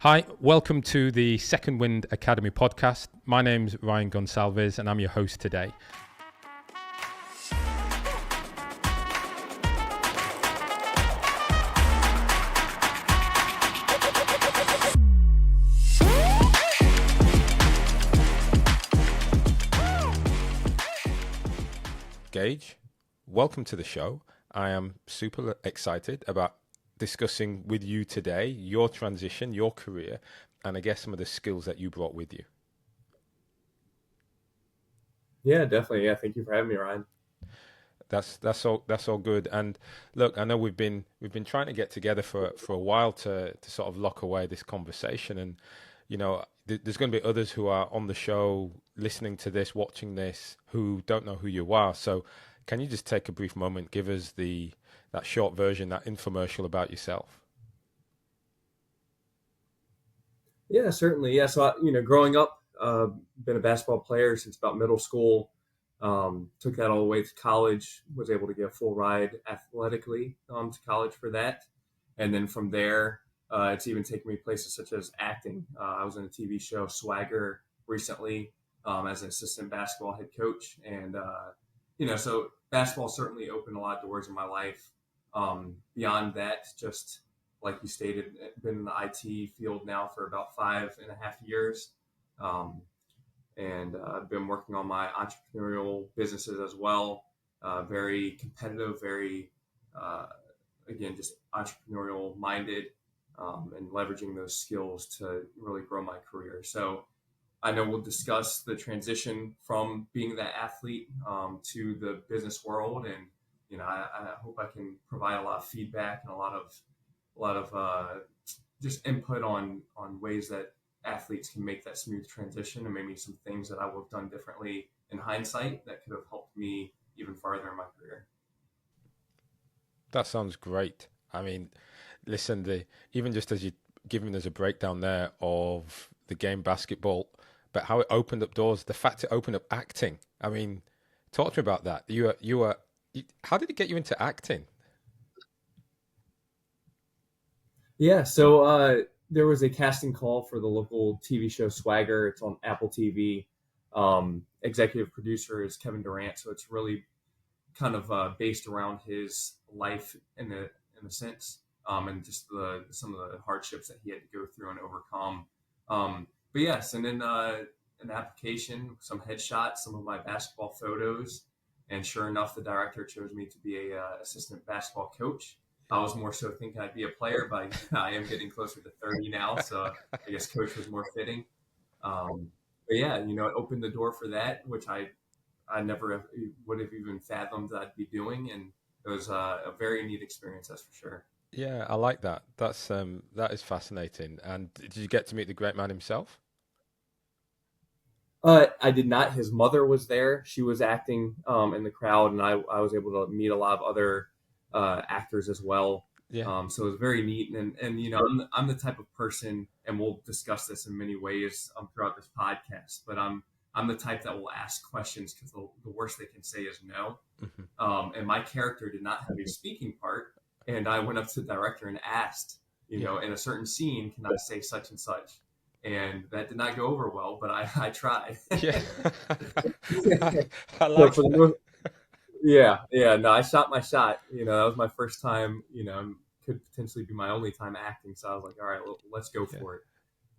Hi, welcome to the Second Wind Academy podcast. My name's Ryan Gonsalves and I'm your host today. Gage, welcome to the show. I am super excited about discussing with you today your transition, your career, and I guess some of the skills that you brought with you. Yeah, definitely. Yeah, thank you for having me, Ryan. That's all good. And look, I know we've been trying to get together for a while to sort of lock away this conversation. And there's going to be others who are on the show, listening to this, watching this, who don't know who you are. So, can you just take a brief moment, give us that short version, that infomercial about yourself? Yeah, certainly. Yeah, so growing up, been a basketball player since about middle school. Took that all the way to college. Was able to get a full ride athletically to college for that, and then from there, it's even taken me places such as acting. I was in a TV show Swagger recently as an assistant basketball head coach, and so basketball certainly opened a lot of doors in my life. Beyond that, just like you stated, been in the IT field now for about 5.5 years. Um, and I've been working on my entrepreneurial businesses as well. Very competitive, very, uh, again, just entrepreneurial minded, and leveraging those skills to really grow my career. So I know we'll discuss the transition from being that athlete to the business world, and I hope I can provide a lot of feedback and a lot of just input on ways that athletes can make that smooth transition, and maybe some things that I would have done differently in hindsight that could have helped me even farther in my career. That sounds great. I mean, listen, the even just as you giving us a breakdown there of the game basketball, but how it opened up doors, the fact it opened up acting. I mean, talk to me about that. How did it get you into acting? Yeah, so there was a casting call for the local TV show Swagger. It's on Apple TV. Executive producer is Kevin Durant, so it's really kind of based around his life in a sense, and just some of the hardships that he had to go through and overcome. But yes, and then an application, some headshots, some of my basketball photos, and sure enough, the director chose me to be a assistant basketball coach. I was more so thinking I'd be a player, but I am getting closer to 30 now, so I guess coach was more fitting. But yeah, it opened the door for that, which I never would have even fathomed that I'd be doing, and it was a very neat experience, that's for sure. Yeah, I like that. That is fascinating. And did you get to meet the great man himself? I did not. His mother was there. She was acting in the crowd, and I was able to meet a lot of other actors as well. Yeah. So it was very neat. And I'm the type of person, and we'll discuss this in many ways throughout this podcast, but I'm the type that will ask questions because the worst they can say is no. Hmm. And my character did not have a speaking part, and I went up to the director and asked, Yeah. in a certain scene, can I say such and such? And that did not go over well, but I tried. Yeah. I, I So like for the that. most, yeah, no, I shot my shot. That was my first time. Could potentially be my only time acting. So I was like, all right, well, let's go Yeah. for it.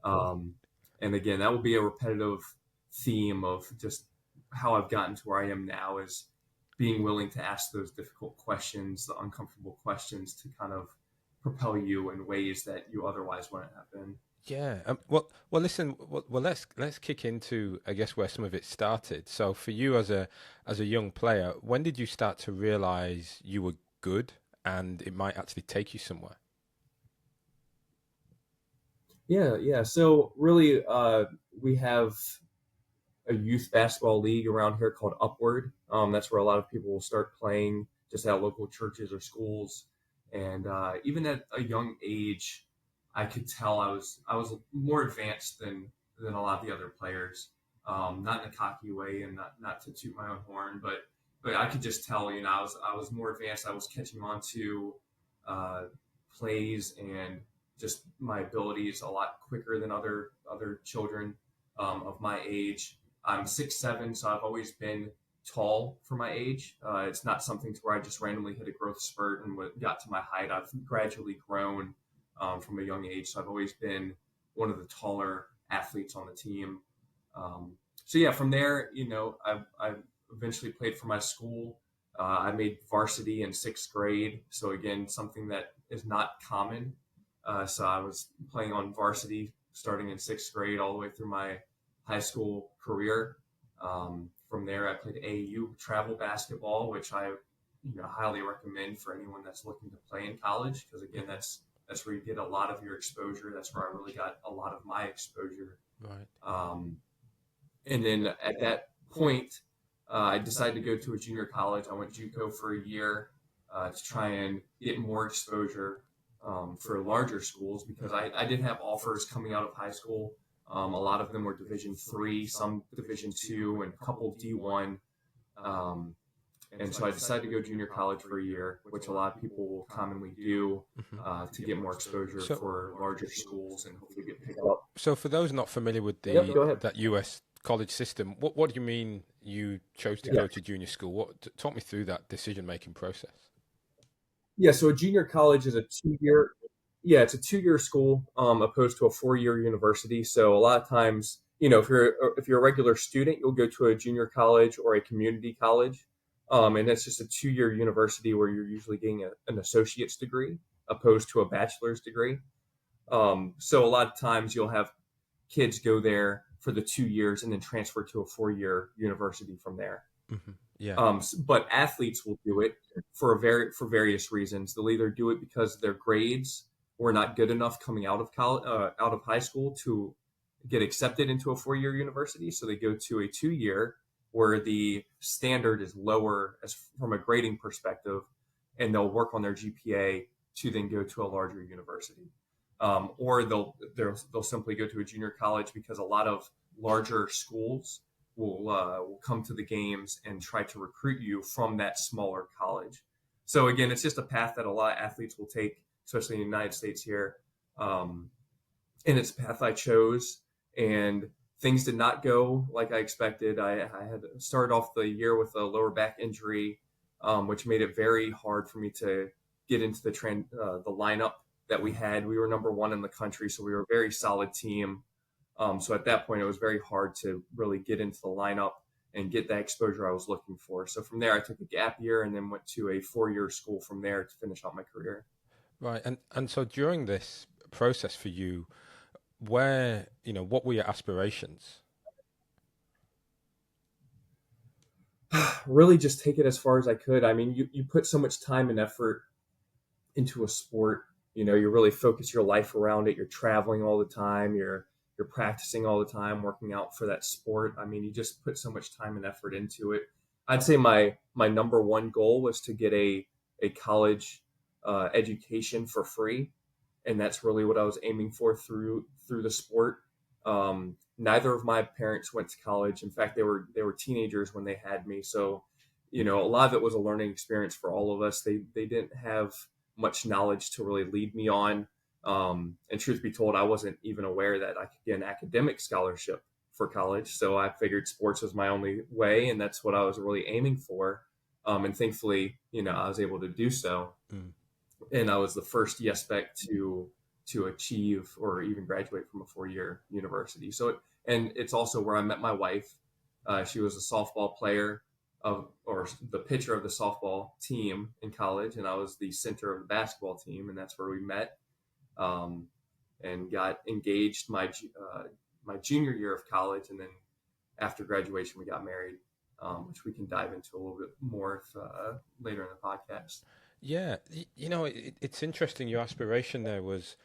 Um, and again, that will be a repetitive theme of just how I've gotten to where I am now is being willing to ask those difficult questions, the uncomfortable questions to kind of propel you in ways that you otherwise wouldn't have been. Yeah. Well. Listen. Let's kick into, I guess, where some of it started. So, for you as a young player, when did you start to realize you were good and it might actually take you somewhere? Yeah, yeah. So really, we have a youth basketball league around here called Upward. That's where a lot of people will start playing just at local churches or schools. And even at a young age, I could tell I was more advanced than a lot of the other players. Not in a cocky way, and not to toot my own horn, but I could just tell. I was more advanced. I was catching on to uh, plays and just my abilities a lot quicker than other children of my age. I'm 6'7", so I've always been tall for my age. It's not something to where I just randomly hit a growth spurt and got to my height. I've gradually grown from a young age, so I've always been one of the taller athletes on the team. So yeah, from there, I eventually played for my school. I made varsity in sixth grade. So again, something that is not common. So I was playing on varsity starting in sixth grade all the way through my high school career. From there, I played AAU travel basketball, which I highly recommend for anyone that's looking to play in college, because again, that's where you get a lot of your exposure. That's where I really got a lot of my exposure. Right. And then at that point, I decided to go to a junior college. I went JUCO for a year to try and get more exposure for larger schools, because I did have offers coming out of high school. A lot of them were Division III, some Division II, and a couple D1. And so I decided to go junior college for a year, which a lot of people will commonly do to get more exposure for larger schools and hopefully get picked up. So for those not familiar with that US college system, what do you mean you chose to go to junior school? Talk me through that decision-making process. Yeah, so a junior college is a 2-year. Yeah, it's a 2-year school opposed to a 4-year university. So a lot of times, if you're a regular student, you'll go to a junior college or a community college, and that's just a 2-year university where you're usually getting an associate's degree opposed to a bachelor's degree. So a lot of times you'll have kids go there for the 2 years and then transfer to a 4-year university from there. Mm-hmm. Yeah. But athletes will do it for various reasons. They'll either do it because their grades were not good enough coming out of college, out of high school to get accepted into a 4-year university. So they go to a 2-year where the standard is lower as from a grading perspective, and they'll work on their GPA to then go to a larger university. Or they'll simply go to a junior college because a lot of larger schools will come to the games and try to recruit you from that smaller college. So again, it's just a path that a lot of athletes will take, especially in the United States here. And it's a path I chose, and things did not go like I expected. I had started off the year with a lower back injury, which made it very hard for me to get into the lineup that we had. We were number 1 in the country, so we were a very solid team. So at that point, it was very hard to really get into the lineup and get that exposure I was looking for. So from there, I took a gap year and then went to a 4-year school from there to finish out my career. Right. And so during this process for you, what were your aspirations? Really just take it as far as I could. I mean, you put so much time and effort into a sport. You really focus your life around it. You're traveling all the time. You're practicing all the time, working out for that sport. I mean, you just put so much time and effort into it. I'd say my number one goal was to get a college education for free, and that's really what I was aiming for through the sport. Neither of my parents went to college. In fact, they were teenagers when they had me. So, a lot of it was a learning experience for all of us. They didn't have much knowledge to really lead me on. And truth be told, I wasn't even aware that I could get an academic scholarship for college. So I figured sports was my only way, and that's what I was really aiming for. And thankfully, I was able to do so. Mm. And I was the first Yesbeck to achieve or even graduate from a 4-year university. So it's also where I met my wife. She was a softball player or the pitcher of the softball team in college, and I was the center of the basketball team, and that's where we met. And got engaged my junior year of college, and then after graduation we got married, which we can dive into a little bit more later in the podcast. Yeah, it's interesting. Your aspiration there was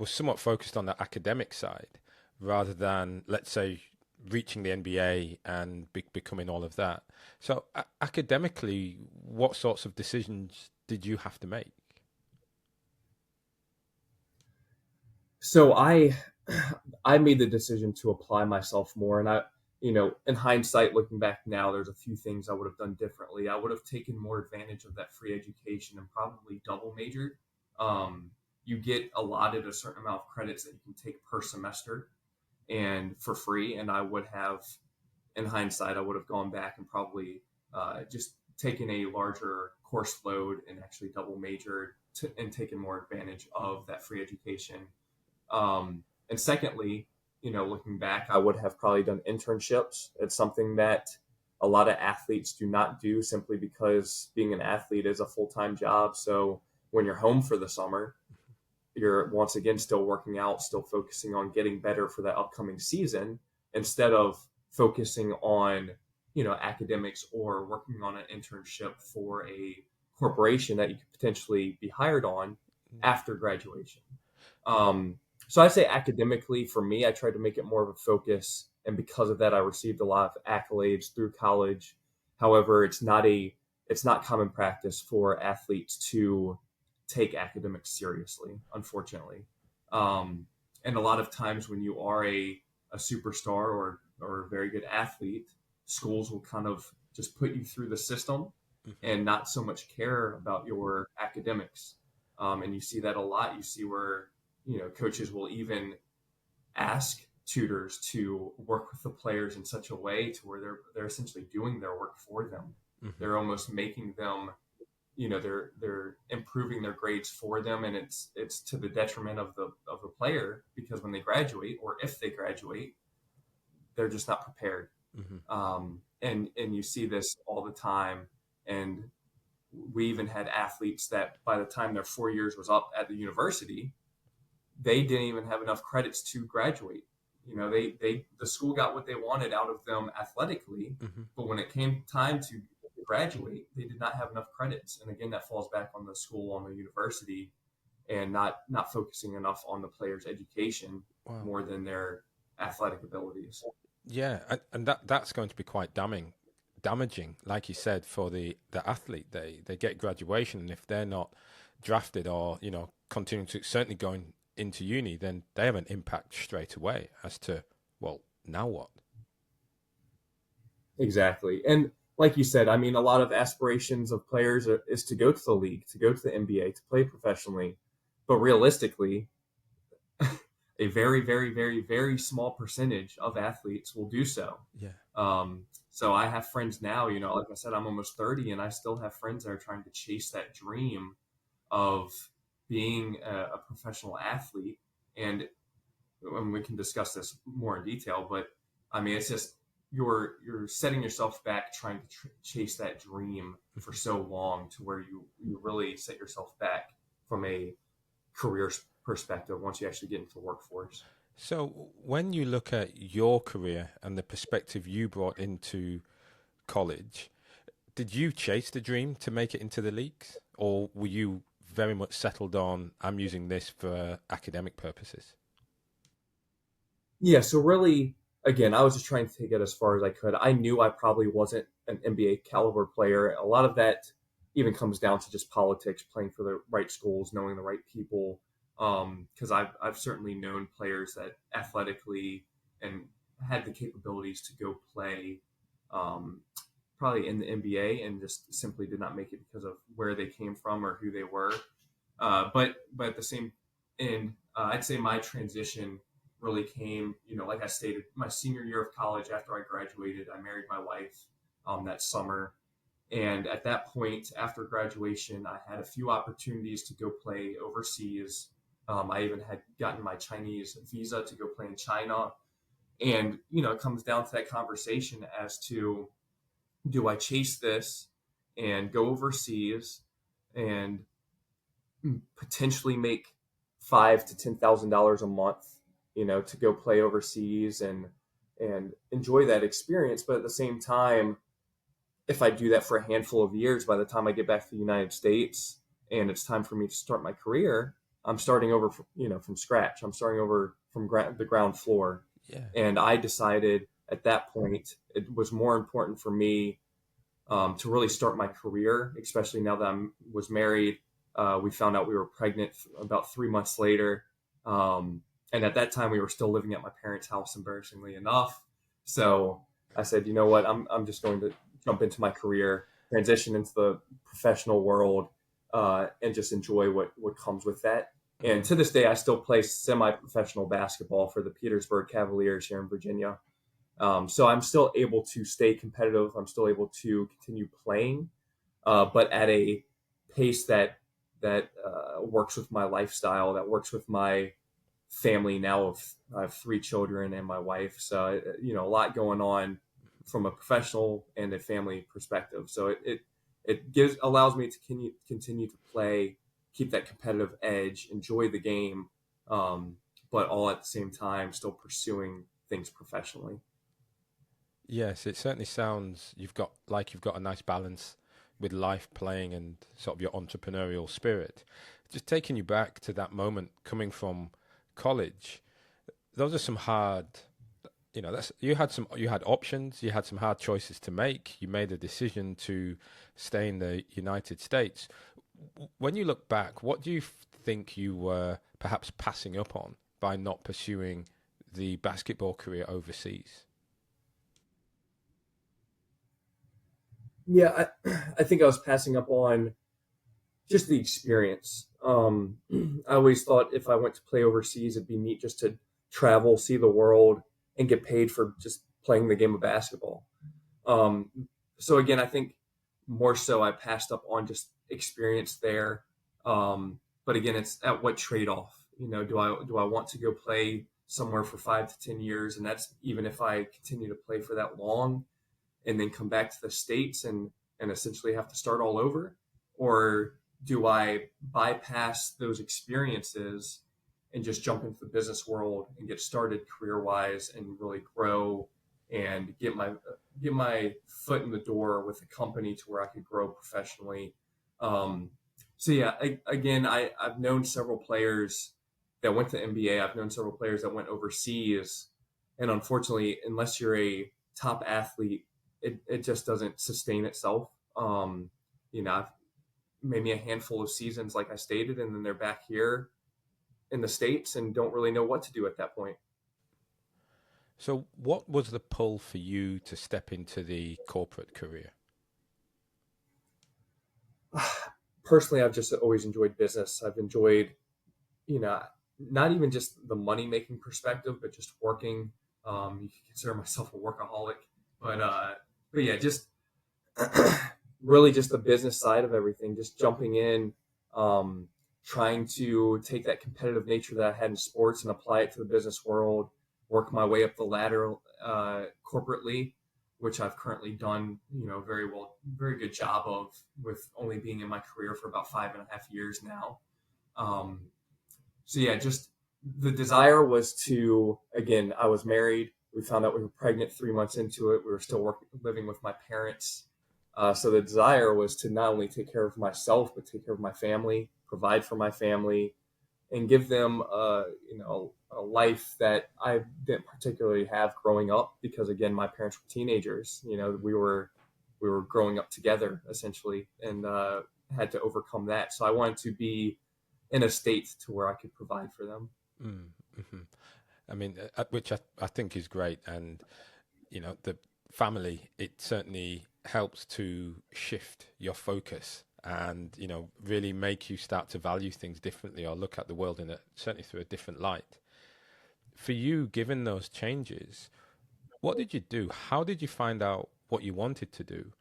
somewhat focused on the academic side rather than, let's say, reaching the NBA and becoming all of that. So academically, what sorts of decisions did you have to make? So I made the decision to apply myself more, and in hindsight, looking back now, there's a few things I would have done differently. I would have taken more advantage of that free education and probably double majored. you get allotted a certain amount of credits that you can take per semester and for free. And I would have, in hindsight, I would have gone back and probably just taken a larger course load and actually double majored and taken more advantage of that free education. And secondly, looking back, I would have probably done internships. It's something that a lot of athletes do not do simply because being an athlete is a full-time job. So when you're home for the summer, you're once again still working out, still focusing on getting better for that upcoming season instead of focusing on, academics or working on an internship for a corporation that you could potentially be hired on after graduation. Um, so I'd say academically for me, I tried to make it more of a focus. And because of that, I received a lot of accolades through college. However, it's not common practice for athletes to take academics seriously, unfortunately. Um, and a lot of times when you are a superstar or a very good athlete, schools will kind of just put you through the system and not so much care about your academics. And you see that a lot. You see where, coaches will even ask tutors to work with the players in such a way to where they're essentially doing their work for them. Mm-hmm. They're almost making them, they're improving their grades for them, and it's to the detriment of the player, because when they graduate, or if they graduate, they're just not prepared. Mm-hmm. And you see this all the time. And we even had athletes that by the time their 4 years was up at the university, they didn't even have enough credits to graduate. The school got what they wanted out of them athletically, Mm-hmm. but when it came time to graduate, they did not have enough credits. And again, that falls back on the school, on the university, and not focusing enough on the player's education Wow. more than their athletic abilities. Yeah, and that's going to be quite damaging, like you said, for the athlete. They get graduation, and if they're not drafted or continuing to certainly going into uni, then they have an impact straight away as to, well, now what? Exactly. And like you said, I mean, a lot of aspirations of players is to go to the league, to go to the NBA, to play professionally. But realistically, a very, very, very, very small percentage of athletes will do so. Yeah. So I have friends now, like I said, I'm almost 30, and I still have friends that are trying to chase that dream of being a professional athlete. And we can discuss this more in detail, but I mean, it's just you're setting yourself back trying to chase that dream for so long, to where you really set yourself back from a career perspective once you actually get into the workforce. So when you look at your career and the perspective you brought into college, did you chase the dream to make it into the leagues, or were you very much settled on, I'm using this for academic purposes? Yeah, so really, again, I was just trying to take it as far as I could. I knew I probably wasn't an NBA caliber player. A lot of that even comes down to just politics, playing for the right schools, knowing the right people. Because I've certainly known players that athletically and had the capabilities to go play, um, probably in the NBA, and just simply did not make it because of where they came from or who they were. But at the same end, I'd say my transition really came, like I stated, my senior year of college. After I graduated, I married my wife that summer. And at that point, after graduation, I had a few opportunities to go play overseas. I even had gotten my Chinese visa to go play in China. And, it comes down to that conversation as to, do I chase this and go overseas and potentially make $5,000 to $10,000 a month, to go play overseas and enjoy that experience. But at the same time, if I do that for a handful of years, by the time I get back to the United States and it's time for me to start my career, I'm starting over, from scratch. I'm starting over from the ground floor. Yeah. And I decided at that point it was more important for me to really start my career, especially now that I was married. We found out we were pregnant about 3 months later. And at that time, we were still living at my parents' house, embarrassingly enough. So I said, you know what, I'm just going to jump into my career, transition into the professional world, and just enjoy what comes with that. And to this day, I still play semi-professional basketball for the Petersburg Cavaliers here in Virginia. So I'm still able to stay competitive. I'm still able to continue playing, but at a pace that works with my lifestyle, that works with my family. Now I have three children and my wife, so a lot going on from a professional and a family perspective. So it gives allows me to continue to play, keep that competitive edge, enjoy the game, but all at the same time still pursuing things professionally. Yes, it certainly sounds you've got a nice balance with life playing and sort of your entrepreneurial spirit. Just taking you back to that moment coming from college, those are some hard, that's you had options, you had some hard choices to make. You made a decision to stay in the United States. When you look back, what do you think you were perhaps passing up on by not pursuing the basketball career overseas? Yeah, I think I was passing up on just the experience. I always thought if I went to play overseas, it'd be neat just to travel, see the world, and get paid for just playing the game of basketball. Um, so again, I think more so I passed up on just experience there. But again, it's at what trade off? Do I want to go play somewhere for 5 to 10 years, and that's even if I continue to play for that long, and then come back to the States and essentially have to start all over? Or do I bypass those experiences and just jump into the business world and get started career wise and really grow and get my foot in the door with a company to where I could grow professionally? Um, so yeah, again, I've known several players that went to NBA. I've known several players that went overseas, and unfortunately, unless you're a top athlete, it just doesn't sustain itself. I've maybe a handful of seasons, like I stated, and then they're back here in the States and don't really know what to do at that point. So, what was the pull for you to step into the corporate career? Personally, I've just always enjoyed business. I've enjoyed, you know, not even just the money making perspective, but just working. You can consider myself a workaholic, but uh, but yeah, just really just the business side of everything, just jumping in, um, trying to take that competitive nature that I had in sports and apply it to the business world, work my way up the ladder corporately, which I've currently done, very well, very good job of, with only being in my career for about 5.5 years now. Um, so yeah, just the desire was to, again, I was married. We found out we were pregnant 3 months into it. We were still living with my parents. So the desire was to not only take care of myself, but take care of my family, provide for my family, and give them, a life that I didn't particularly have growing up. Because again, my parents were teenagers. We were growing up together essentially, and had to overcome that. So I wanted to be in a state to where I could provide for them. Mm-hmm. I mean, which I think is great. And, the family, it certainly helps to shift your focus and, really make you start to value things differently or look at the world certainly through a different light. For you, given those changes, what did you do? How did you find out what you wanted to do?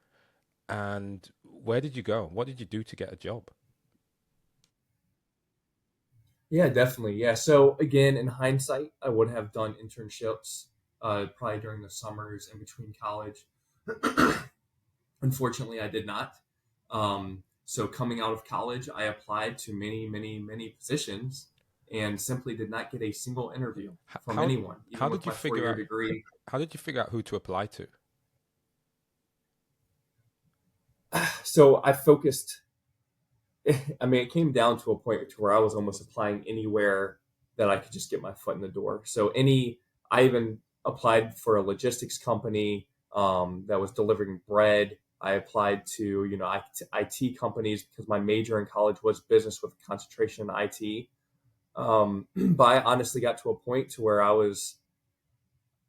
And where did you go? What did you do to get a job? Yeah, definitely. Yeah. So again, in hindsight, I would have done internships, probably during the summers in between college. Unfortunately, I did not. So coming out of college, I applied to many, many, many positions and simply did not get a single interview H- from How anyone, how even did with you my figure four-year out degree. how did you figure out who to apply to? So I focused. I mean, it came down to a point to where I was almost applying anywhere that I could just get my foot in the door. I even applied for a logistics company that was delivering bread. I applied to, IT companies because my major in college was business with a concentration in IT. But I honestly got to a point to where I was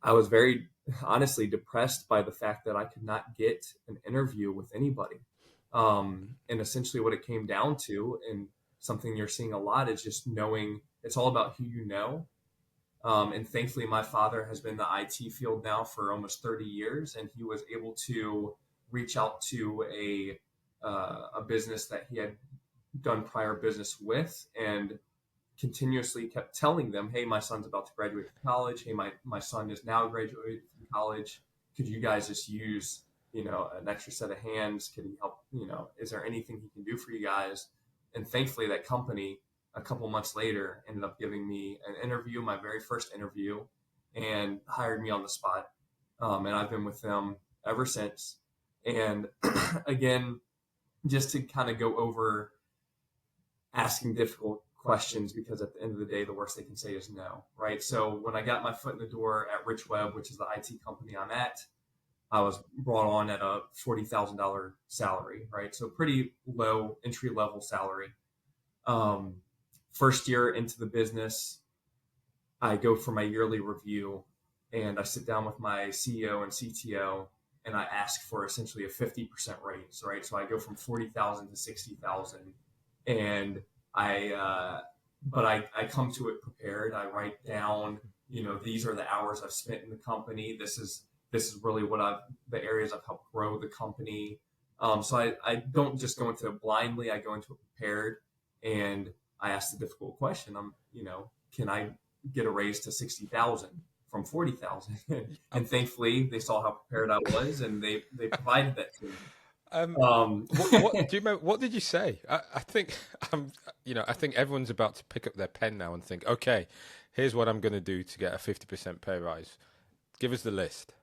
very honestly depressed by the fact that I could not get an interview with anybody. And essentially, what it came down to, and something you're seeing a lot is just knowing it's all about who you know. And thankfully, my father has been in the IT field now for almost 30 years, and he was able to reach out to a business that he had done prior business with, and continuously kept telling them, "Hey, my son's about to graduate from college. Hey, my son is now graduated from college. Could you guys just use an extra set of hands? Could he help? Is there anything he can do for you guys?" And thankfully, that company, a couple months later, ended up giving me an interview, my very first interview, and hired me on the spot. And I've been with them ever since. And again, just to kind of go over asking difficult questions, because at the end of the day, the worst they can say is no, right? So when I got my foot in the door at Rich Web, which is the IT company I'm at, I was brought on at a $40,000 salary, right? So pretty low entry level salary. First year into the business, I go for my yearly review, and I sit down with my CEO and CTO, and I ask for essentially a 50% raise, right? So I go from 40,000 to 60,000, and I come to it prepared. I write down, these are the hours I've spent in the company. This is really the areas I've helped grow the company. So I don't just go into it blindly. I go into it prepared, and I ask the difficult question. Can I get a raise to 60,000 from 40,000? And thankfully, they saw how prepared I was, and they provided that to me. What do you remember? What did you say? I think I think everyone's about to pick up their pen now and think, okay, here's what I'm going to do to get a 50% pay rise. Give us the list.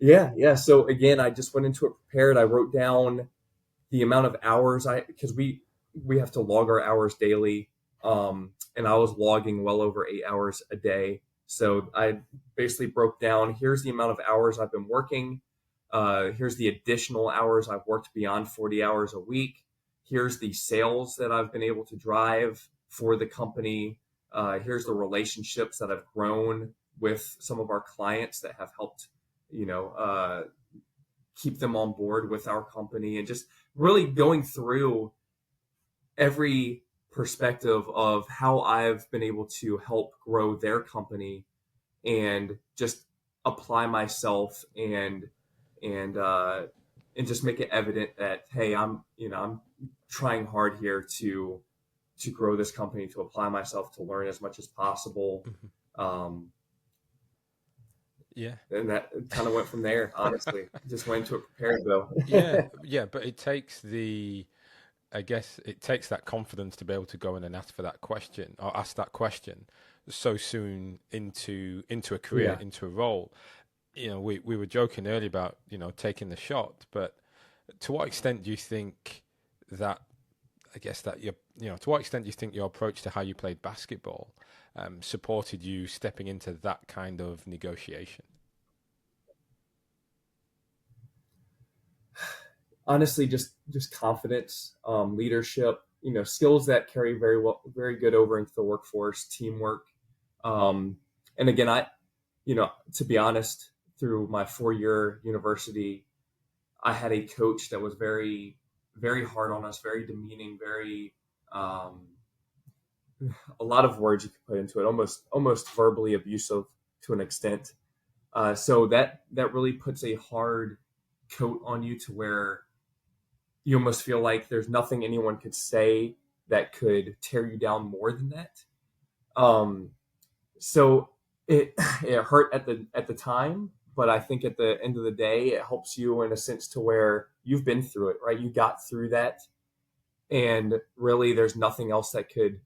Yeah. So again, I just went into it prepared. I wrote down the amount of hours because we have to log our hours daily, and I was logging well over 8 hours a day. So I basically broke down, here's the amount of hours I've been working. Here's the additional hours I've worked beyond 40 hours a week. Here's the sales that I've been able to drive for the company. Here's the relationships that I've grown with some of our clients that have helped, keep them on board with our company, and just really going through every perspective of how I've been able to help grow their company, and just apply myself and just make it evident that, hey, I'm trying hard here to grow this company, to apply myself, to learn as much as possible. Mm-hmm. Yeah. And that kind of went from there, honestly. Just went to it prepared, though. Yeah, but it takes that confidence to be able to go in and ask for that question, or ask that question so soon into a career, into a role. We were joking earlier about, taking the shot, but to what extent do you think that, to what extent do you think your approach to how you played basketball supported you stepping into that kind of negotiation? Honestly, just confidence, leadership, skills that carry very good over into the workforce, teamwork. And again, to be honest, through my 4-year university, I had a coach that was very, very hard on us, very demeaning, very, a lot of words you could put into it, almost verbally abusive to an extent. So that really puts a hard coat on you, to where you almost feel like there's nothing anyone could say that could tear you down more than that. So it hurt at the time, but I think at the end of the day, it helps you in a sense, to where you've been through it, right? You got through that, and really there's nothing else that could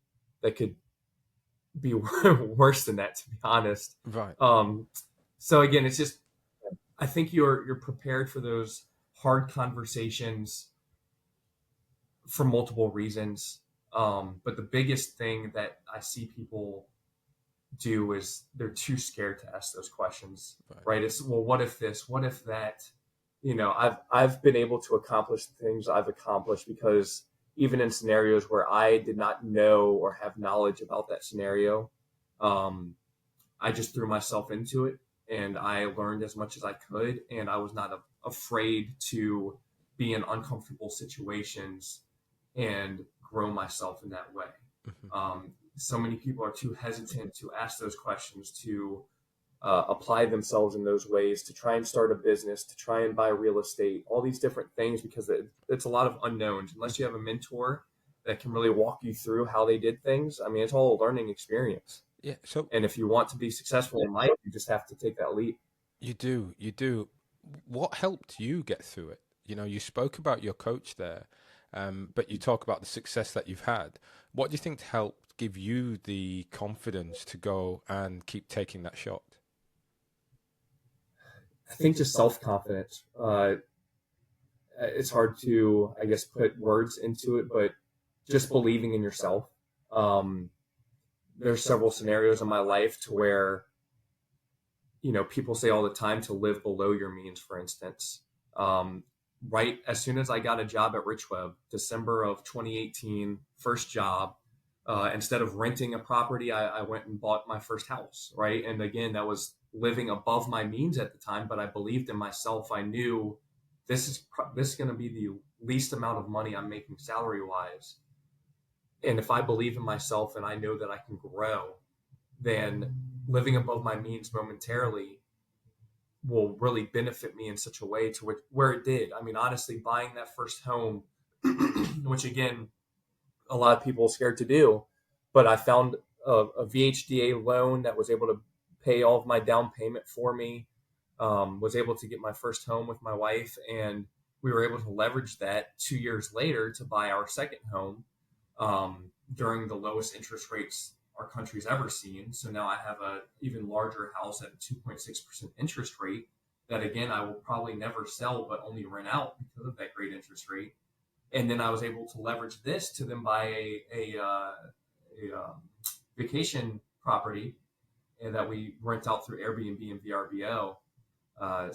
be worse than that, to be honest. Right. So again, it's just, I think you're prepared for those hard conversations for multiple reasons. But the biggest thing that I see people do is they're too scared to ask those questions, right? It's, well, what if this, what if that? I've been able to accomplish the things I've accomplished because even in scenarios where I did not know or have knowledge about that scenario, I just threw myself into it, and I learned as much as I could, and I was not afraid to be in uncomfortable situations and grow myself in that way. Mhm. So many people are too hesitant to ask those questions, to apply themselves in those ways, to try and start a business, to try and buy real estate, all these different things, because it's a lot of unknowns. Unless you have a mentor that can really walk you through how they did things, I mean, it's all a learning experience. Yeah. So And if you want to be successful in life, you just have to take that leap. you do. What helped you get through it? You know, you spoke about your coach there, but you talk about the success that you've had. What do you think helped give you the confidence to go and keep taking that shot? I think just self confidence. It's hard to, I guess, put words into it, but just believing in yourself. Um, there's several scenarios in my life to where, people say all the time to live below your means, for instance. Um, right as soon as I got a job at Rich Web, December of 2018, first job, instead of renting a property, I went and bought my first house, right? And again, that was living above my means at the time, but I believed in myself. I knew this is going to be the least amount of money I'm making salary wise. And if I believe in myself and I know that I can grow, then living above my means momentarily will really benefit me in such a way to where it did. I mean, honestly, buying that first home, which again, a lot of people are scared to do, but I found a VHDA loan that was able to pay all of my down payment for me. Was able to get my first home with my wife, and we were able to leverage that 2 years later to buy our second home during the lowest interest rates our country's ever seen. So now I have a even larger house at a 2.6% interest rate that again I will probably never sell but only rent out because of that great interest rate. And then I was able to leverage this to then buy a vacation property and that we rent out through Airbnb and VRBO.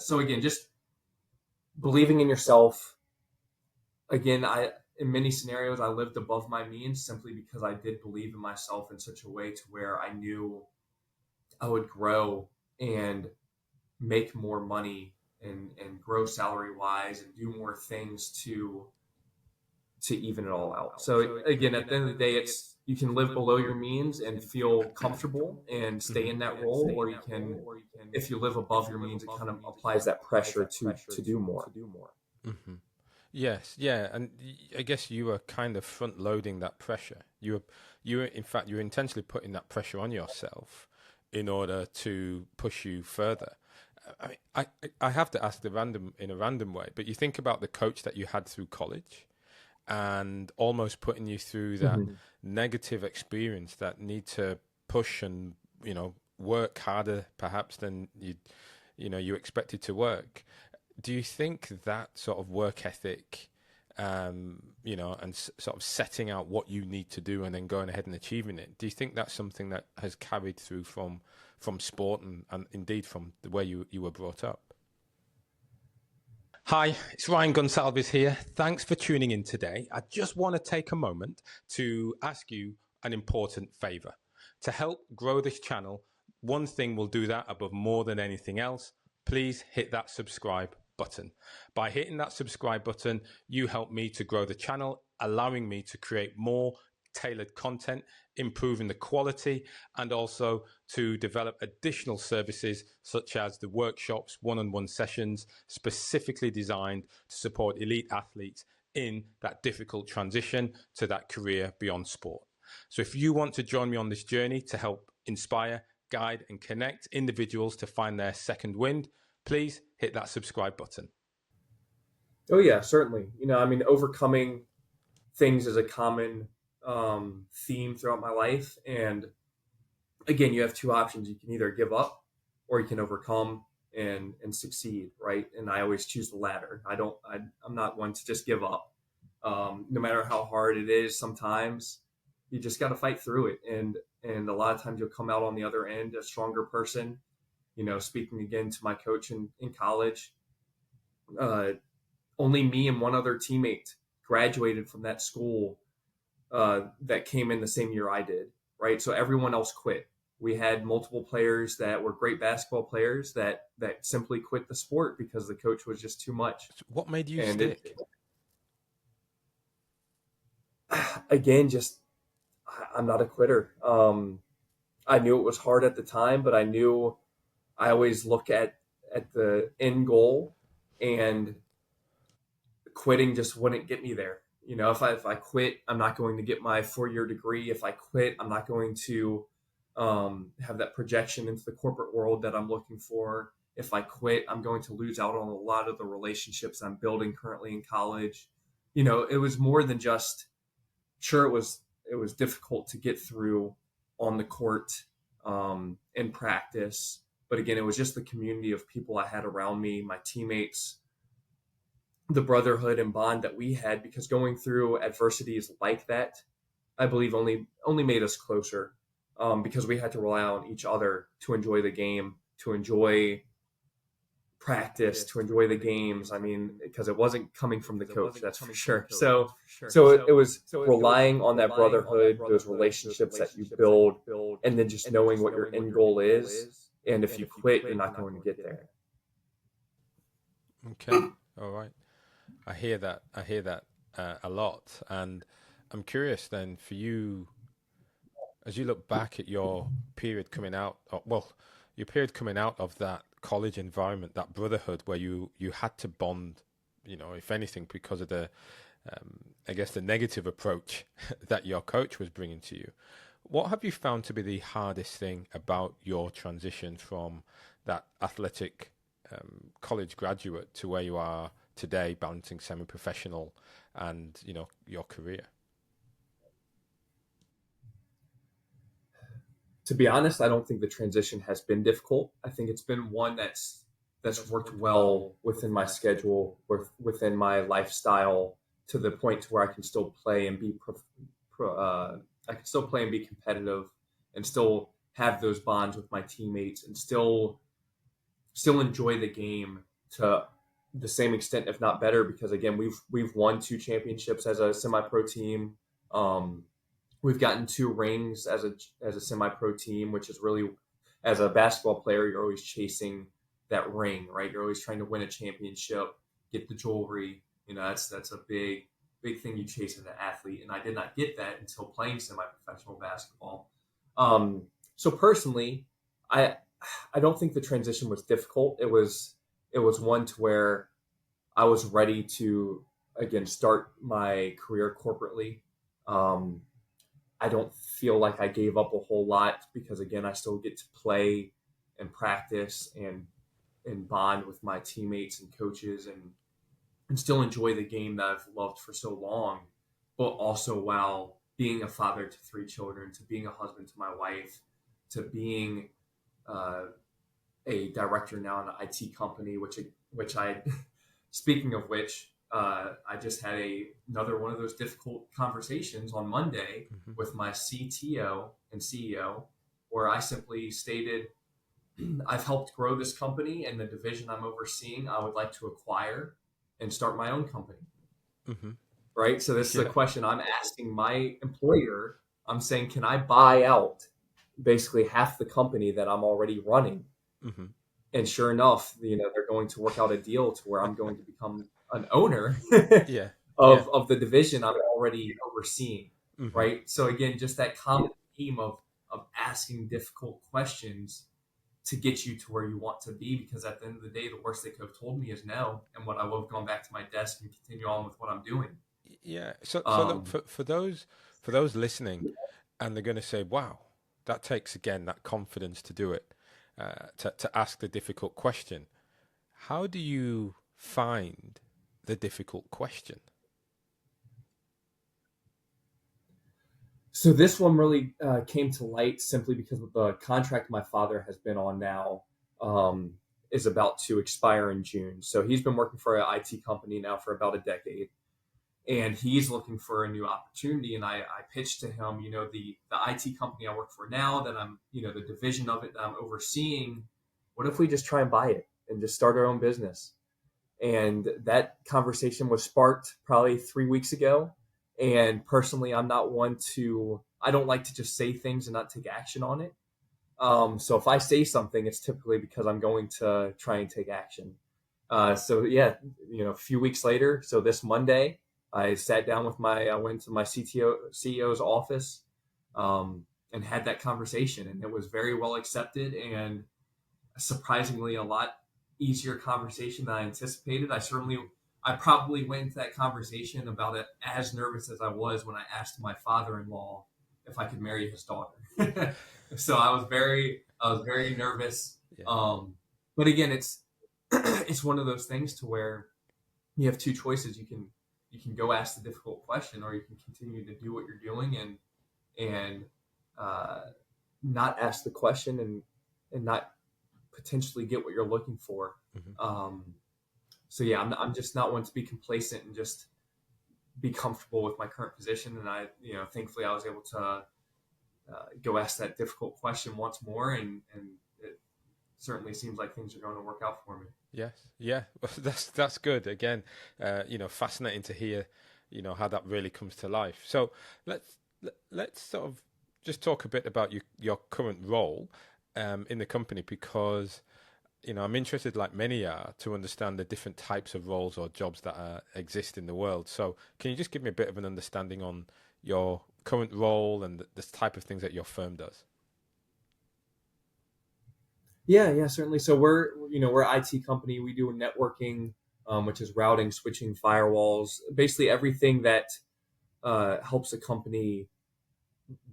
So again, just believing in yourself. Again, in many scenarios I lived above my means simply because I did believe in myself in such a way to where I knew I would grow and make more money and grow salary wise and do more things to even it all out. So again, at the end of the day, it's you can live below your means and feel comfortable and stay in that role, or you can, if you live above your means, it kind of applies that pressure to do more. Hmm. Yes, yeah, and I guess you were kind of front loading that pressure. In fact, you were intentionally putting that pressure on yourself in order to push you further. I have to ask in a random way, but you think about the coach that you had through college and almost putting you through that Mm-hmm. negative experience that need to push and, work harder perhaps than you expected to work. Do you think that sort of work ethic, and sort of setting out what you need to do and then going ahead and achieving it, do you think that's something that has carried through from sport and indeed from the way you were brought up? Hi, it's Ryan Gonsalves here. Thanks for tuning in today. I just want to take a moment to ask you an important favor. To help grow this channel, one thing will do that above more than anything else. Please hit that subscribe button. By hitting that subscribe button, you help me to grow the channel, allowing me to create more tailored content, improving the quality, and also to develop additional services such as the workshops, one-on-one sessions specifically designed to support elite athletes in that difficult transition to that career beyond sport. So if you want to join me on this journey to help inspire, guide, and connect individuals to find their second wind, please hit that subscribe button. Oh yeah, certainly. I mean, overcoming things is a common theme throughout my life, and again, you have two options. You can either give up or you can overcome and succeed, right? And I always choose the latter. I'm not one to just give up. No matter how hard it is, sometimes you just got to fight through it. And a lot of times you'll come out on the other end a stronger person. Speaking again to my coach in college, uh, only me and one other teammate graduated from that school that came in the same year I did, right? So everyone else quit. We had multiple players that were great basketball players that simply quit the sport because the coach was just too much. So what made you And stick? again, just I'm not a quitter. I knew it was hard at the time, but I knew I always look at the end goal, and quitting just wouldn't get me there. You know, if I quit, I'm not going to get my 4 year degree. If I quit, I'm not going to have that projection into the corporate world that I'm looking for. If I quit, I'm going to lose out on a lot of the relationships I'm building currently in college. You know, it was more than just, sure, it was difficult to get through on the court in practice, but again, it was just the community of people I had around me, my teammates, the brotherhood and bond that we had, because going through adversities like that, I believe only made us closer, because we had to rely on each other to enjoy the game, to enjoy practice, to enjoy the games. I mean, because it wasn't coming from the coach, that's for sure. So it was relying on that brotherhood, those relationships that you build, and then just knowing what your end goal is. And if you quit, you're not going to get there. Okay. All right. I hear that. I hear that a lot. And I'm curious then for you, as you look back at your period coming out, well, your period coming out of that college environment, that brotherhood where you had to bond, you know, if anything, because of the, I guess, the negative approach that your coach was bringing to you. What have you found to be the hardest thing about your transition from that athletic college graduate to where you are today, balancing semi-professional and, you know, your career? To be honest, I don't think the transition has been difficult. I think it's been one that's worked well within my schedule, within my lifestyle, to the point to where I can still play and be I can still play and be competitive, and still have those bonds with my teammates, and still enjoy the game to the same extent, if not better. Because again, we've won 2 championships as a semi-pro team. Um, we've gotten 2 rings as a semi-pro team, which is really, as a basketball player, you're always chasing that ring, right? You're always trying to win a championship, get the jewelry. You know, that's a big thing you chase as an athlete. And I did not get that until playing semi-professional basketball. So personally, I I don't think the transition was difficult. It was one to where I was ready to again start my career corporately. Um, I don't feel like I gave up a whole lot, because again, I still get to play and practice and bond with my teammates and coaches, and still enjoy the game that I've loved for so long, but also while being a father to 3 children, to being a husband to my wife, to being uh, a director now in an IT company, which I, speaking of which, I just had another one of those difficult conversations on Monday Hmm. with my CTO and CEO, where I simply stated, I've helped grow this company, and the division I'm overseeing, I would like to acquire and start my own company. Hmm. Right. So this is a Yeah. question I'm asking my employer. I'm saying, can I buy out basically half the company that I'm already running? Hmm. And sure enough, they're going to work out a deal to where I'm going to become an owner Yeah. Yeah. of the division I'm already overseeing. Hmm. Right. So again, just that common theme of asking difficult questions to get you to where you want to be. Because at the end of the day, the worst they could have told me is no, and what I would have gone back to my desk and continue on with what I'm doing. Yeah. So look, Um, for those listening, and they're going to say, "Wow, that takes again that confidence to do it, to ask the difficult question." How do you find the difficult question? So this one really came to light simply because of the contract my father has been on now, um, is about to expire in June. So he's been working for an IT company now for about a decade, and he's looking for a new opportunity. And I pitched to him, the IT company I work for now, that I'm, the division of it that I'm overseeing. What if we just try and buy it and just start our own business? And that conversation was sparked probably 3 weeks ago. And personally, I don't like to just say things and not take action on it. So if I say something, it's typically because I'm going to try and take action. So yeah, a few weeks later, so this Monday, I sat down with I went to my CEO's office, and had that conversation, and it was very well accepted, and surprisingly a lot easier conversation than I anticipated. I probably went into that conversation about it as nervous as I was when I asked my father-in-law if I could marry his daughter. So I was very nervous. Yeah. But again, it's it's one of those things to where you have two choices. You can go ask the difficult question, or you can continue to do what you're doing and uh, not ask the question and not potentially get what you're looking for. Mhm. So yeah, I'm just not one to be complacent and just be comfortable with my current position. And thankfully I was able to go ask that difficult question once more, and it certainly seems like things are going to work out for me. Yes, yeah, that's good. Again, fascinating to hear, how that really comes to life. So let's sort of just talk a bit about your current role in the company, because I'm interested, like many are, to understand the different types of roles or jobs that exist in the world. So can you just give me a bit of an understanding on your current role and the type of things that your firm does? Yeah, certainly. So we're an IT company. We do networking, which is routing, switching, firewalls, basically everything that helps a company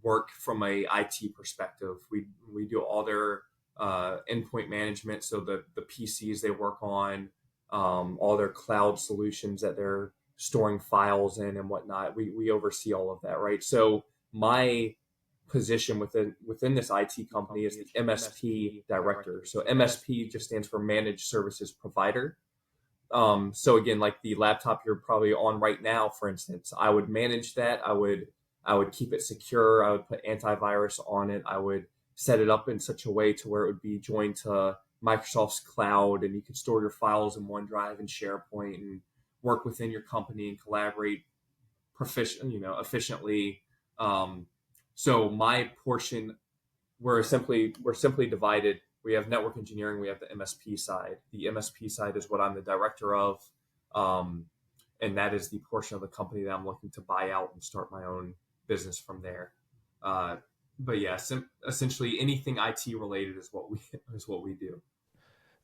work from a IT perspective. We do all their endpoint management, so the PCs they work on, all their cloud solutions that they're storing files in and whatnot. We oversee all of that, right? So my position within this IT company is the MSP director. So MSP just stands for Managed Services Provider. So again, like the laptop you're probably on right now, for instance, I would manage that. I would keep it secure. I would put antivirus on it. I would set it up in such a way to where it would be joined to Microsoft's cloud, and you could store your files in OneDrive and SharePoint and work within your company and collaborate efficiently. Um, so my portion, we're simply divided. We have network engineering. We have the MSP side. The MSP side is what I'm the director of, um, and that is the portion of the company that I'm looking to buy out and start my own business from there. Uh, but yeah, essentially anything IT related is what we is what we do.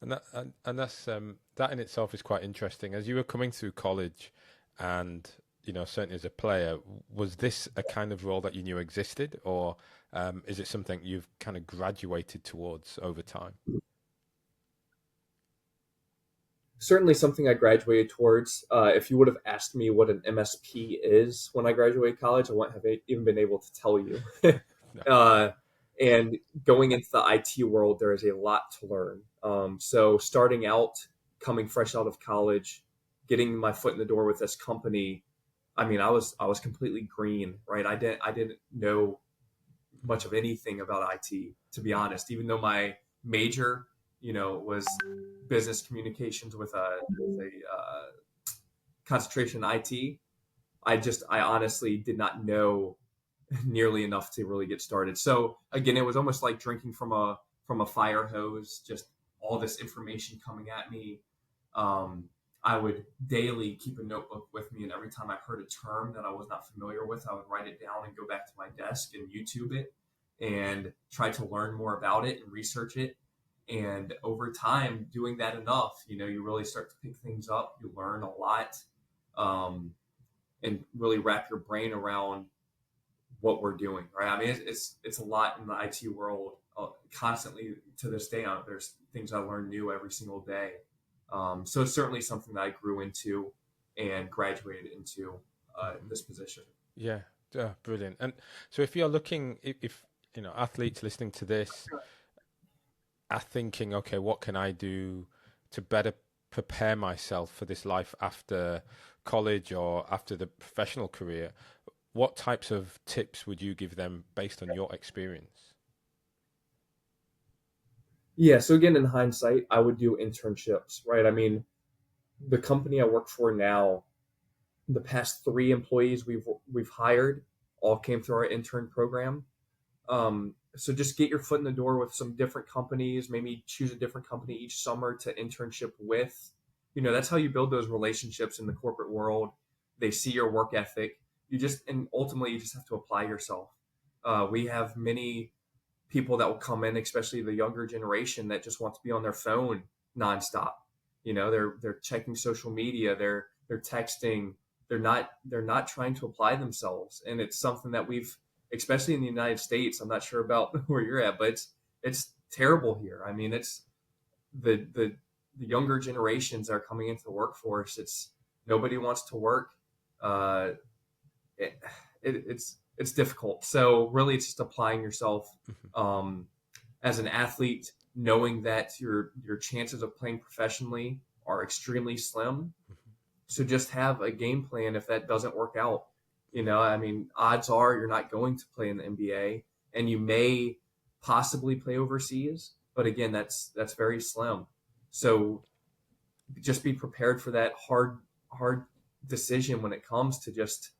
And that's that in itself is quite interesting. As you were coming through college, and certainly as a player, was this a kind of role that you knew existed, or is it something you've kind of graduated towards over time? Certainly something I graduated towards. If you would have asked me what an MSP is when I graduated college, I wouldn't have even been able to tell you. No. uh, and going into the IT world, there is a lot to learn. So starting out, coming fresh out of college, getting my foot in the door with this company, I mean, I was completely green, right? I didn't know much of anything about IT, to be honest. Even though my major, was business communications with a concentration in IT, I honestly did not know nearly enough to really get started. So again, it was almost like drinking from a fire hose, just all this information coming at me. Um, I would daily keep a notebook with me, and every time I heard a term that I was not familiar with, I would write it down and go back to my desk and YouTube it and try to learn more about it and research it. And over time, doing that enough, you really start to pick things up. You learn a lot, um, and really wrap your brain around what we're doing, right? I mean, it's a lot in the IT world. Constantly to this day, there's things I learn new every single day. So it's certainly something that I grew into and graduated into this position. Yeah, brilliant. And so, if you're looking, if athletes listening to this are thinking, okay, what can I do to better prepare myself for this life after college or after the professional career? What types of tips would you give them based on your experience? Yeah. So again, in hindsight, I would do internships, right? I mean, the company I work for now, the past three employees we've hired all came through our intern program. So just get your foot in the door with some different companies. Maybe choose a different company each summer to internship with. That's how you build those relationships in the corporate world. they see your work ethic. And ultimately you just have to apply yourself. We have many people that will come in, especially the younger generation, that just want to be on their phone nonstop. They're checking social media, they're texting, they're not trying to apply themselves. And it's something that we've, especially in the United States, I'm not sure about where you're at, but it's terrible here. I mean, it's the younger generations that are coming into the workforce. It's nobody wants to work. Uh, it, it's difficult. So really, it's just applying yourself um, as an athlete, knowing that your chances of playing professionally are extremely slim. So just have a game plan if that doesn't work out. I mean, odds are you're not going to play in the NBA, and you may possibly play overseas, but again, that's very slim. So just be prepared for that hard decision when it comes to just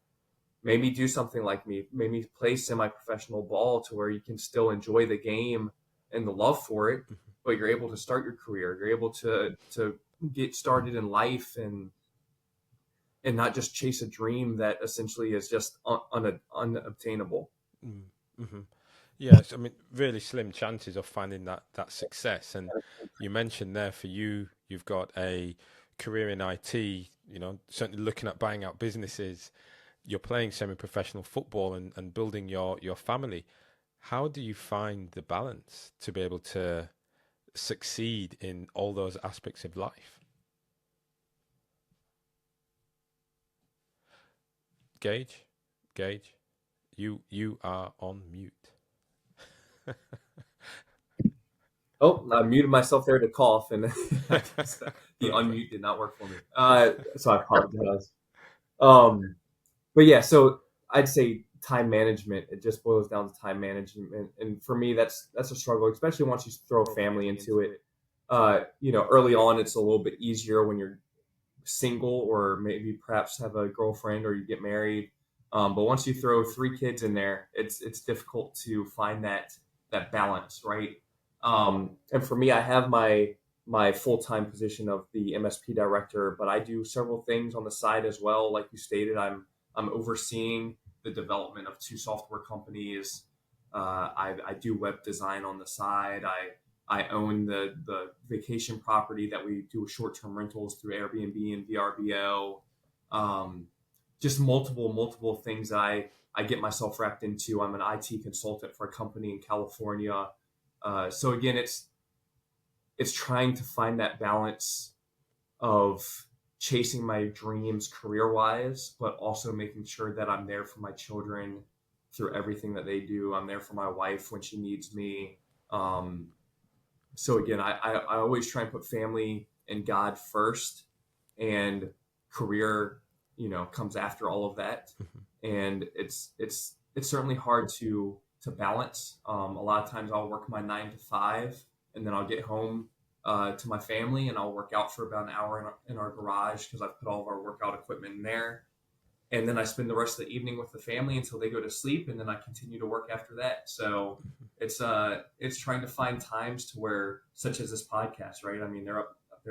maybe do something like me, maybe play semi-professional ball to where you can still enjoy the game and the love for it, but you're able to start your career. You're able to get started in life and not just chase a dream that essentially is just unobtainable. Mm-hmm. Yes, I mean, really slim chances of finding that success. And you mentioned there for you, you've got a career in IT. Certainly looking at buying out businesses. You're playing semi-professional football and building your family. How do you find the balance to be able to succeed in all those aspects of life? Gage, Gage, you are on mute. Oh, I muted myself there to cough, and I guess the Perfect. unmute did not work for me. So I apologize. Um, but yeah, so I'd say time management. It just boils down to time management, and for me, that's a struggle, especially once you throw a family into it. Early on, it's a little bit easier when you're single, or maybe perhaps have a girlfriend, or you get married. But once you throw three kids in there, it's difficult to find that balance, right? And for me, I have my full time position of the MSP director, but I do several things on the side as well. Like you stated, I'm overseeing the development of two software companies. I do web design on the side. I own the vacation property that we do short term rentals through Airbnb and VRBO. Um, just multiple things that I get myself wrapped into. I'm an IT consultant for a company in California. So again, it's trying to find that balance of chasing my dreams career wise, but also making sure that I'm there for my children through everything that they do. I'm there for my wife when she needs me. Um, so again, I always try and put family and God first, and career, comes after all of that. And it's certainly hard to balance. A lot of times I'll work my 9 to 5, and then I'll get home to my family, and I'll work out for about an hour in our garage because I've put all of our workout equipment in there. And then I spend the rest of the evening with the family until they go to sleep, and then I continue to work after that. So it's trying to find times to where, such as this podcast, right? I mean, they're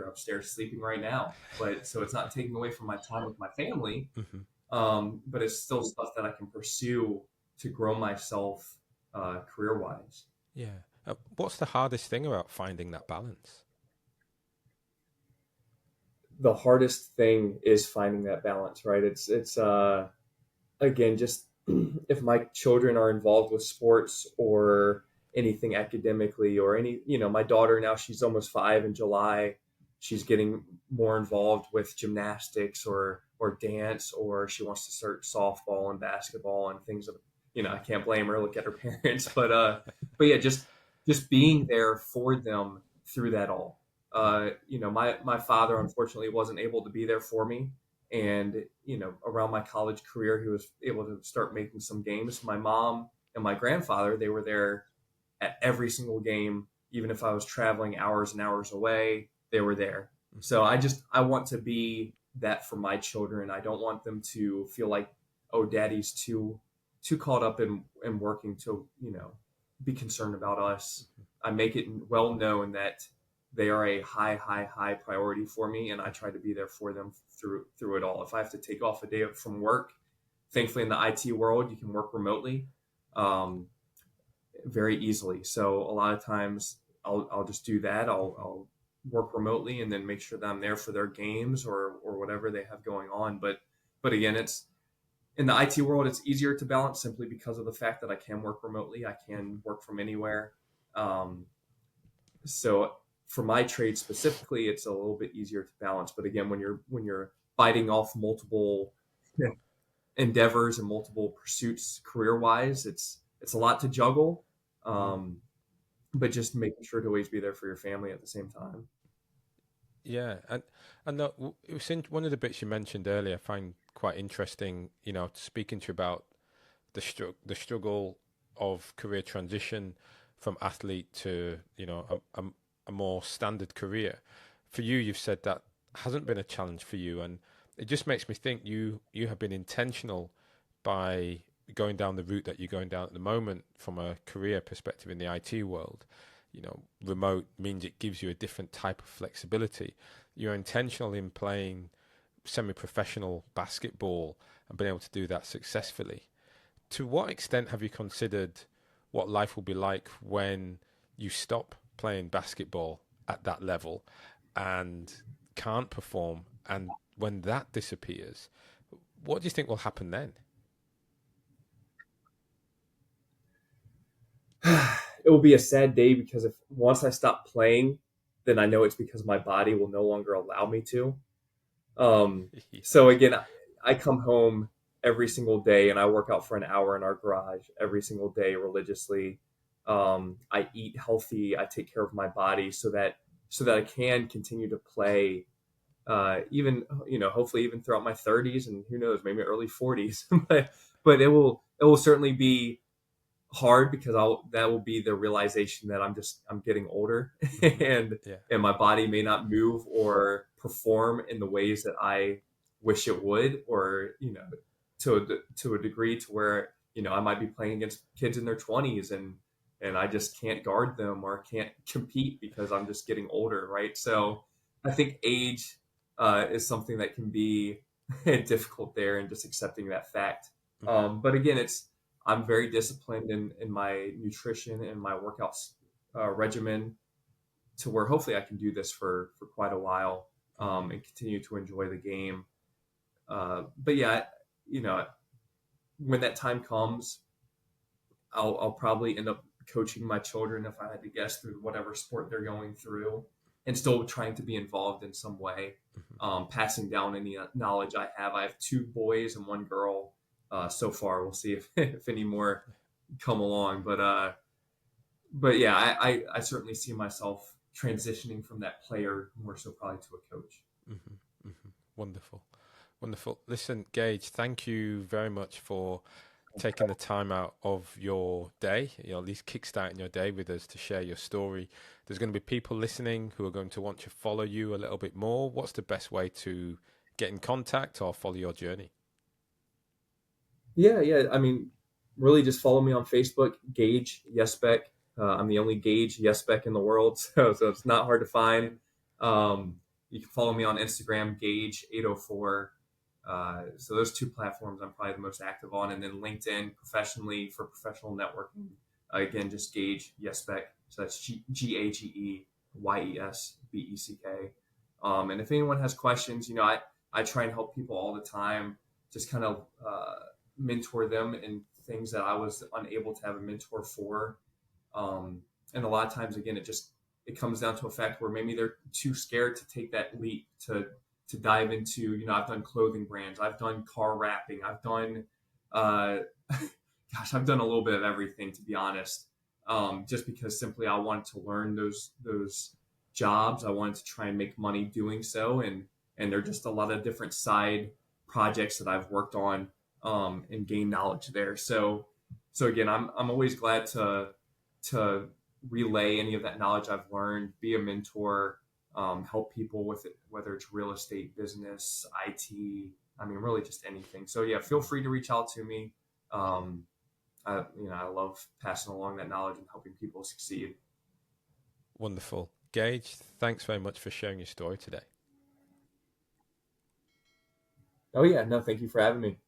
upstairs sleeping right now, but so it's not taking away from my time with my family, Mhm. but it's still stuff that I can pursue to grow myself career wise. Yeah. What's the hardest thing about finding that balance? The hardest thing is finding that balance, right? It's again, just if my children are involved with sports or anything academically, or my daughter now, she's almost 5 in July. She's getting more involved with gymnastics or dance, or she wants to start softball and basketball and things of, I can't blame her. Look at her parents, but yeah, just being there for them through that all. My father unfortunately wasn't able to be there for me, and around my college career, he was able to start making some games. My mom and my grandfather, they were there at every single game. Even if I was traveling hours and hours away, they were there. So I want to be that for my children. I don't want them to feel like, oh, daddy's too caught up in working to be concerned about us. I make it well known that they are a high priority for me, and I try to be there for them through it all. If I have to take off a day from work, thankfully in the IT world, you can work remotely um, very easily. So a lot of times I'll just do that. I'll work remotely and then make sure that I'm there for their games or whatever they have going on. But again, it's in the IT world, it's easier to balance simply because of the fact that I can work remotely. I can work from anywhere. Um, so for my trade specifically, it's a little bit easier to balance. But again, when you're biting off multiple endeavors and multiple pursuits career wise, it's a lot to juggle. Mm. Um, but just making sure to always be there for your family at the same time. Yeah, and it was one of the bits you mentioned earlier. I find quite interesting. Speaking to you about the struggle of career transition from athlete to a more standard career. For you, you've said that hasn't been a challenge for you, and it just makes me think you have been intentional by going down the route that you're going down at the moment from a career perspective in the IT world. Remote means it gives you a different type of flexibility. You're intentional in playing semi-professional basketball and being able to do that successfully. To what extent have you considered what life will be like when you stop playing basketball at that level and can't perform, and when that disappears, what do you think will happen then? It will be a sad day because if once I stop playing, then I know it's because my body will no longer allow me to. Um, so again, I come home every single day and I work out for an hour in our garage every single day religiously. I eat healthy. I take care of my body so that I can continue to play, even hopefully even throughout my 30s and who knows maybe early 40s. But it will certainly be hard because that will be the realization that I'm getting older Hmm. and Yeah. and my body may not move or perform in the ways that I wish it would, or to a degree to where I might be playing against kids in their 20s and I just can't guard them or can't compete because I'm just getting older, right? So I think age is something that can be difficult there, and just accepting that fact. Hmm. But again, I'm very disciplined in my nutrition and my workouts regimen to where hopefully I can do this for quite a while, Hmm. and continue to enjoy the game. But yeah, you know, when that time comes, I'll probably end up coaching my children if I had to guess through whatever sport they're going through, and still trying to be involved in some way, Hmm. passing down any knowledge I have. I have two boys and one girl so far. We'll see if if any more come along, but yeah, I certainly see myself transitioning from that player more so probably to a coach. Hmm. Hmm. Wonderful. Wonderful. Listen, Gage, thank you very much for taking the time out of your day, at least kickstarting your day with us to share your story. There's going to be people listening who are going to want to follow you a little bit more. What's the best way to get in contact or follow your journey? Yeah. I mean, really, just follow me on Facebook, Gage Yesbeck. I'm the only Gage Yesbeck in the world, so it's not hard to find. You can follow me on Instagram, Gage804. So those two platforms I'm probably the most active on, and then LinkedIn professionally for professional networking. Again, just Gage Yesbeck. So that's GageYesbeck. And if anyone has questions, I try and help people all the time. Just kind of mentor them in things that I was unable to have a mentor for. Um, and a lot of times, again, it comes down to a fact where maybe they're too scared to take that leap to dive into. I've done clothing brands, I've done car wrapping, I've done, uh, gosh, I've done a little bit of everything, to be honest. Just because simply I wanted to learn those jobs, I wanted to try and make money doing so, and there are just a lot of different side projects that I've worked on, and gain knowledge there. So again, I'm always glad to relay any of that knowledge I've learned, be a mentor, help people with it, whether it's real estate, business, IT. I mean, really just anything. So yeah, feel free to reach out to me. Um, I love passing along that knowledge and helping people succeed. Wonderful. Gage, thanks very much for sharing your story today. Oh yeah, no, thank you for having me.